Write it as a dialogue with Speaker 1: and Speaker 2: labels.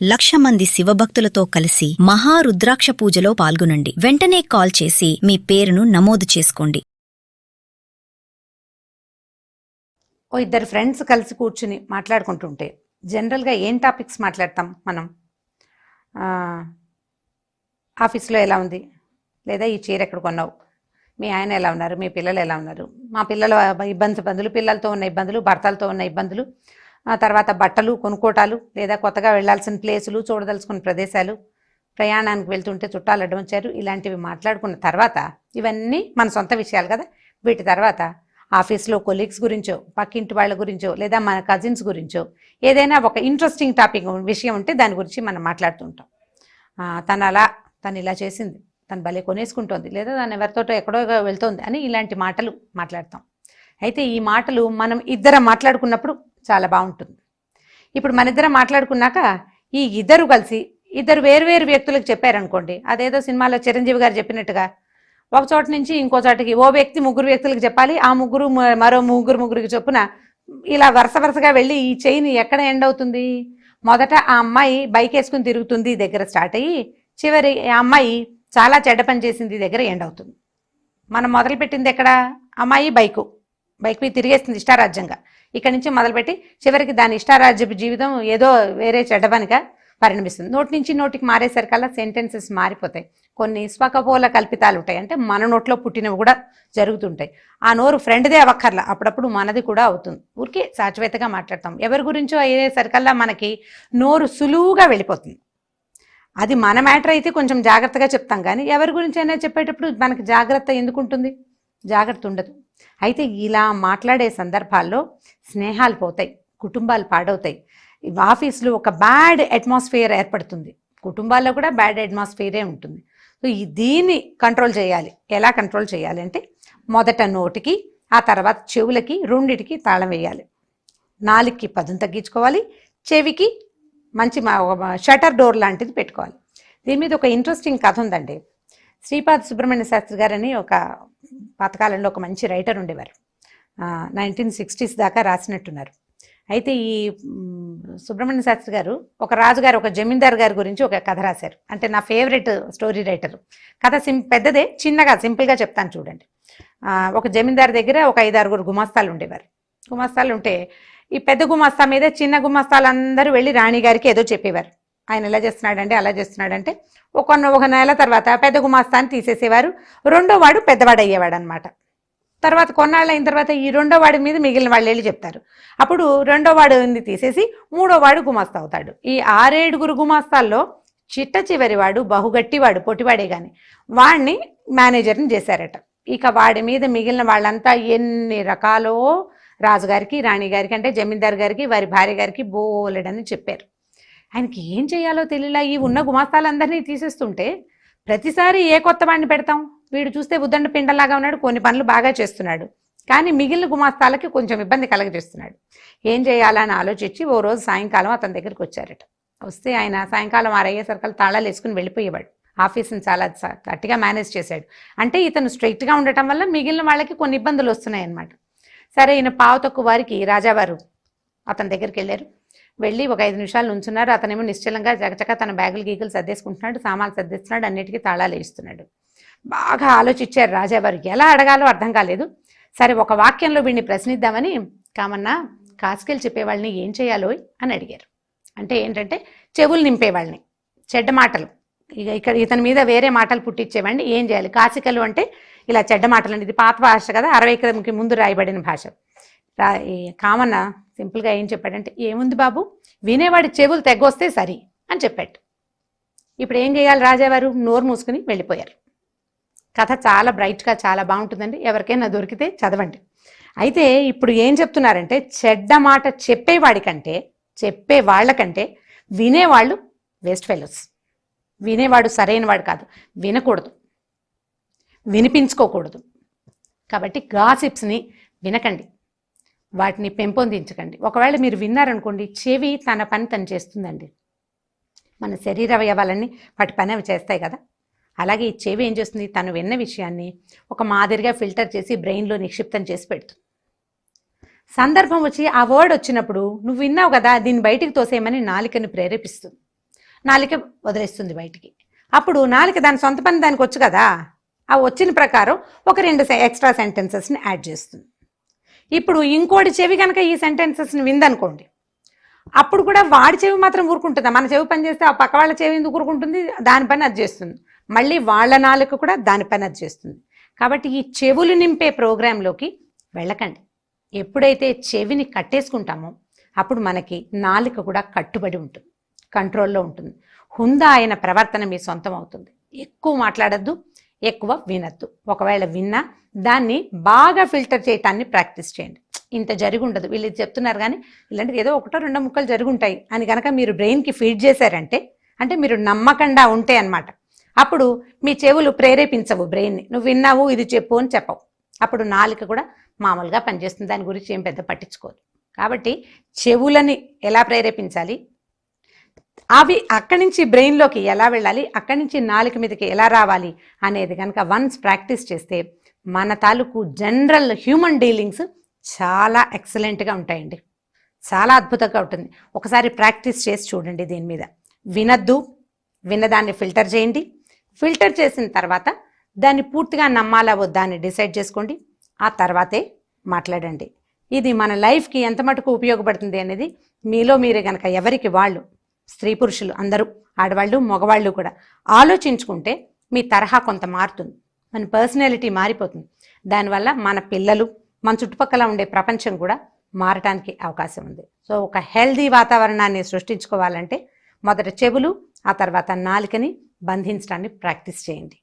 Speaker 1: 1,00,000 మంది శివభక్తులతో కలిసి మహారుద్రాక్ష పూజలో పాల్గొనండి. వెంటనే కాల్ చేసి మీ పేరును నమోదు చేసుకోండి.
Speaker 2: ఓ ఇద్దరు ఫ్రెండ్స్ కలిసి కూర్చుని మాట్లాడుకుంటుంటే జనరల్గా ఏం టాపిక్స్ మాట్లాడతాం మనం? ఆఫీస్లో ఎలా ఉంది, లేదా ఈ చీర ఎక్కడ కొన్నావు, మీ ఆయన ఎలా ఉన్నారు, మీ పిల్లలు ఎలా ఉన్నారు, మా పిల్లల ఇబ్బందులు, పిల్లలతో ఉన్న ఇబ్బందులు, భర్తలతో ఉన్న ఇబ్బందులు, తర్వాత బట్టలు కొనుక్కోటాలు, లేదా కొత్తగా వెళ్లాల్సిన ప్లేసులు, చూడదలుచుకున్న ప్రదేశాలు, ప్రయాణానికి వెళ్తుంటే చుట్టాలు అడ్డం వచ్చారు, ఇలాంటివి మాట్లాడుకున్న తర్వాత ఇవన్నీ మన సొంత విషయాలు కదా. వీటి తర్వాత ఆఫీస్లో కొలీగ్స్ గురించో, పక్కింటి వాళ్ళ గురించో, లేదా మన కజిన్స్ గురించో ఏదైనా ఒక ఇంట్రెస్టింగ్ టాపిక్ విషయం ఉంటే దాని గురించి మనం మాట్లాడుతుంటాం. తను ఇలా చేసింది, తను భలే కొనేసుకుంటోంది, లేదా తను ఎవరితోటో ఎక్కడో వెళ్తోంది అని ఇలాంటి మాటలు మాట్లాడతాం. అయితే ఈ మాటలు మనం ఇద్దరం మాట్లాడుకున్నప్పుడు చాలా బాగుంటుంది. ఇప్పుడు మన ఇద్దరం మాట్లాడుకున్నాక ఈ ఇద్దరు కలిసి ఇద్దరు వేరువేరు వ్యక్తులకు చెప్పారనుకోండి, అదేదో సినిమాలో చిరంజీవి గారు చెప్పినట్టుగా ఒక చోట నుంచి ఇంకో చోటకి ఓ వ్యక్తి 3 వ్యక్తులకు చెప్పాలి, ఆ ముగ్గురు మరో ముగ్గురికి చొప్పున ఇలా వరుసగా వెళ్ళి ఈ చైన్ ఎక్కడ ఎండ్ అవుతుంది? మొదట ఆ అమ్మాయి బైక్ వేసుకుని తిరుగుతుంది దగ్గర స్టార్ట్ అయ్యి, చివరి ఆ అమ్మాయి చాలా చెడ్డ పని చేసింది దగ్గర ఎండ్ అవుతుంది. మనం మొదలుపెట్టింది ఎక్కడ? అమ్మాయి బైక్ మీద తిరిగేస్తుంది ఇష్టారాజ్యంగా. ఇక్కడి నుంచి మొదలుపెట్టి చివరికి దాని ఇష్టారాజ్యపు జీవితం ఏదో వేరే చెడ్డ పనిగా పరిణమిస్తుంది. నోటి నుంచి నోటికి మారేసరికల్లా సెంటెన్సెస్ మారిపోతాయి. కొన్ని స్వకపోల కల్పితాలు ఉంటాయి, అంటే మన నోట్లో పుట్టినవి కూడా జరుగుతుంటాయి. ఆ నోరు ఫ్రెండ్దే అవ్వక్కర్లా, అప్పుడప్పుడు మనది కూడా అవుతుంది. ఊరికే సాచివేతగా మాట్లాడతాం. ఎవరి గురించో అయ్యేసరికల్లా మనకి నోరు సులువుగా వెళ్ళిపోతుంది. అది మన మ్యాటర్ అయితే కొంచెం జాగ్రత్తగా చెప్తాం, కానీ ఎవరి గురించి అయినా చెప్పేటప్పుడు మనకి జాగ్రత్త ఎందుకు ఉంటుంది? జాగ్రత్త ఉండదు. అయితే ఇలా మాట్లాడే సందర్భాల్లో స్నేహాలు పోతాయి, కుటుంబాలు పాడవుతాయి, ఆఫీస్లో ఒక బ్యాడ్ అట్మాస్ఫియర్ ఏర్పడుతుంది, కుటుంబాల్లో కూడా బ్యాడ్ అట్మాస్ఫియరే ఉంటుంది. సో దీన్ని కంట్రోల్ చేయాలి. ఎలా కంట్రోల్ చేయాలి అంటే, మొదట నోటికి, ఆ తర్వాత చెవులకి, రెండిటికి తాళం వేయాలి. నాలుగుకి పదును తగ్గించుకోవాలి, చెవికి మంచి షటర్ డోర్ లాంటిది పెట్టుకోవాలి. దీని మీద ఒక ఇంట్రెస్టింగ్ కథ ఉందండి. శ్రీపాద సుబ్రహ్మణ్య శాస్త్రి గారని ఒక పాతకాలంలో ఒక మంచి రైటర్ ఉండేవారు. 1960s దాకా రాసినట్టున్నారు. అయితే ఈ సుబ్రహ్మణ్య శాస్త్రి గారు ఒక రాజుగారు, ఒక జమీందార్ గారి గురించి ఒక కథ రాశారు. అంటే నా ఫేవరెట్ స్టోరీ రైటర్. కథ పెద్దదే, చిన్నగా సింపుల్గా చెప్తాను చూడండి. ఒక జమీందార్ దగ్గర ఒక 5-6 గుమాస్తాలు ఉండేవారు. గుమాస్తాలు ఉంటే ఈ పెద్ద గుమాస్తా మీద చిన్న గుమాస్తాలందరూ వెళ్ళి రాణిగారికి ఏదో చెప్పేవారు. ఆయన ఎలా చేస్తున్నాడంటే అలా చేస్తున్నాడంటే ఒక నెల తర్వాత పెద్ద గుమాస్తాన్ని తీసేసేవారు. రెండో వాడు పెద్దవాడు అయ్యేవాడు అనమాట. తర్వాత కొన్నాళ్ళు అయిన తర్వాత ఈ రెండో వాడి మీద మిగిలిన వాళ్ళు వెళ్ళి చెప్తారు. అప్పుడు రెండో వాడిని తీసేసి మూడో వాడు గుమాస్తా అవుతాడు. ఈ 6-7 గుమాస్తాల్లో చివరి వాడు బహుగట్టివాడు, పొట్టివాడే కానీ వాడిని మేనేజర్ని చేశారట. ఇక వాడి మీద మిగిలిన వాళ్ళంతా ఎన్ని రకాలో రాజుగారికి, రాణిగారికి, అంటే జమీందార్ గారికి, వారి భార్య గారికి బోలెడని చెప్పారు. ఆయనకి ఏం చేయాలో తెలియలా. ఈ ఉన్న గుమాస్తాలందరినీ తీసేస్తుంటే ప్రతిసారి ఏ కొత్త వాడిని పెడతాం? వీడు చూస్తే ఉద్దండ పిండలాగా ఉన్నాడు, కొన్ని పనులు బాగా చేస్తున్నాడు, కానీ మిగిలిన గుమాస్తాలకి కొంచెం ఇబ్బంది కలగజేస్తున్నాడు. ఏం చేయాలని ఆలోచించి ఓ రోజు సాయంకాలం అతని దగ్గరికి వచ్చారట. వస్తే ఆయన సాయంకాలం 6 అయ్యేసరికి తాళాలు వేసుకుని వెళ్ళిపోయేవాడు. ఆఫీస్ని చాలా గట్టిగా మేనేజ్ చేశాడు. అంటే ఇతను స్ట్రైట్గా ఉండటం వల్ల మిగిలిన వాళ్ళకి కొన్ని ఇబ్బందులు వస్తున్నాయి అన్నమాట. సరే, ఈయన పావు తక్కువ వారికి రాజావారు అతని దగ్గరికి వెళ్ళారు. వెళ్ళి ఒక 5 నిమిషాలు నుంచున్నారు. అతనేమో నిశ్చలంగా జగచక తన బ్యాగులు గీగులు సర్దేసుకుంటున్నాడు, సామాన్లు సర్దిస్తున్నాడు, అన్నిటికీ తాళాలు వేస్తున్నాడు. బాగా ఆలోచించారు రాజావారు. ఎలా అడగాలో అర్థం కాలేదు. సరే, ఒక వాక్యంలో వీడిని ప్రశ్నిద్దామని, కామన్నా కాసుకెళ్ళి చెప్పేవాళ్ళని ఏం చేయాలో అని అడిగారు. అంటే ఏంటంటే చెవులు నింపేవాళ్ళని, చెడ్డ మాటలు, ఇక్కడ ఇతని మీద వేరే మాటలు పుట్టించేవాడిని ఏం చేయాలి? కాసికలు అంటే ఇలా చెడ్డ మాటలు అండి. ఇది పాత భాష కదా, 60 ముందు రాయబడిన భాష. కామన్న సింపుల్గా ఏం చెప్పాడంటే, ఏముంది బాబు, వినేవాడి చెవులు తెగ్గొస్తే సరి అని చెప్పాడు. ఇప్పుడు ఏం చేయాలి? రాజావారు నోరు మూసుకుని వెళ్ళిపోయారు. కథ చాలా బ్రైట్గా చాలా బాగుంటుందండి, ఎవరికైనా దొరికితే చదవండి. అయితే ఇప్పుడు ఏం చెప్తున్నారంటే, చెడ్డ మాట చెప్పే వాళ్ళకంటే వినేవాళ్ళు వేస్ట్ ఫెలోస్. వినేవాడు సరైన వాడు కాదు, వినకూడదు, వినిపించుకోకూడదు. కాబట్టి గాసిప్స్ని వినకండి, వాటిని పెంపొందించకండి. ఒకవేళ మీరు విన్నారనుకోండి, చెవి తన పని తను చేస్తుందండి. మన శరీర అవయవాలన్నీ వాటి పని అవి చేస్తాయి కదా. అలాగే ఈ చెవి ఏం చేస్తుంది? తను విన్న విషయాన్ని ఒక మాదిరిగా ఫిల్టర్ చేసి బ్రెయిన్లో నిక్షిప్తం చేసి పెడుతుంది. సందర్భం వచ్చి ఆ వర్డ్ వచ్చినప్పుడు నువ్వు విన్నావు కదా, దీన్ని బయటికి తోసేయమని నాలికను ప్రేరేపిస్తుంది. నాలిక వదిలేస్తుంది బయటికి. అప్పుడు నాలిక దాని సొంత పని దానికి వచ్చు కదా, ఆ వచ్చిన ప్రకారం ఒక 2 ఎక్స్ట్రా సెంటెన్సెస్ని యాడ్ చేస్తుంది. ఇప్పుడు ఇంకోటి చెవి కనుక ఈ సెంటెన్సెస్ని విందనుకోండి, అప్పుడు కూడా వాడి చెవి మాత్రం ఊరుకుంటుందా? మన చెవి పని చేస్తే ఆ పక్క వాళ్ళ చెవి ఎందుకు ఊరుకుంటుంది? దాని పని అది చేస్తుంది. మళ్ళీ వాళ్ళ నాలుక కూడా దాని పని అది చేస్తుంది. కాబట్టి ఈ చెవులు నింపే ప్రోగ్రాంలోకి వెళ్ళకండి. ఎప్పుడైతే చెవిని కట్టేసుకుంటామో అప్పుడు మనకి నాలుక కూడా కట్టుబడి ఉంటుంది, కంట్రోల్లో ఉంటుంది. హుందా అయిన ప్రవర్తన మీ సొంతం అవుతుంది. ఎక్కువ మాట్లాడద్దు, ఎక్కువ వినద్దు. ఒకవేళ విన్నా దాన్ని బాగా ఫిల్టర్ చేయటాన్ని ప్రాక్టీస్ చేయండి. ఇంత జరిగి ఉండదు, వీళ్ళు ఇది చెప్తున్నారు కానీ ఇలాంటిది ఏదో 1-2 ముక్కలు జరుగుంటాయి అని కనుక మీరు బ్రెయిన్కి ఫీడ్ చేశారంటే, అంటే మీరు నమ్మకండా ఉంటే అన్నమాట, అప్పుడు మీ చెవులు ప్రేరేపించవు బ్రెయిన్ని. నువ్వు విన్నావు ఇది చెప్పు అని చెప్పవు. అప్పుడు నాలుక కూడా మామూలుగా పనిచేస్తుంది, దాని గురించి ఏం పెద్ద పట్టించుకోదు. కాబట్టి చెవులని ఎలా ప్రేరేపించాలి, అవి అక్కడి నుంచి బ్రెయిన్లోకి ఎలా వెళ్ళాలి, అక్కడి నుంచి నాలుక మీదకి ఎలా రావాలి అనేది కనుక వన్స్ ప్రాక్టీస్ చేస్తే మన తాలూకు జనరల్ హ్యూమన్ డీలింగ్స్ చాలా ఎక్సలెంట్గా ఉంటాయండి. చాలా అద్భుతంగా ఉంటుంది. ఒకసారి ప్రాక్టీస్ చేసి చూడండి. దీని మీద వినద్దు, విన్నదాన్ని ఫిల్టర్ చేయండి. ఫిల్టర్ చేసిన తర్వాత దాన్ని పూర్తిగా నమ్మాలా వద్దా అని డిసైడ్ చేసుకోండి. ఆ తర్వాతే మాట్లాడండి. ఇది మన లైఫ్కి ఎంత మటుకు ఉపయోగపడుతుంది అనేది మీలో మీరే కనుక ఎవరికి వాళ్ళు, స్త్రీ పురుషులు అందరూ, ఆడవాళ్ళు మగవాళ్ళు కూడా ఆలోచించుకుంటే మీ తరహా కొంత మారుతుంది, మన పర్సనాలిటీ మారిపోతుంది. దానివల్ల మన పిల్లలు, మన చుట్టుపక్కల ఉండే ప్రపంచం కూడా మారటానికి అవకాశం ఉంది. సో ఒక హెల్దీ వాతావరణాన్ని సృష్టించుకోవాలంటే మొదట చెవులు, ఆ తర్వాత నాలుకని బంధించడాన్ని ప్రాక్టీస్ చేయండి.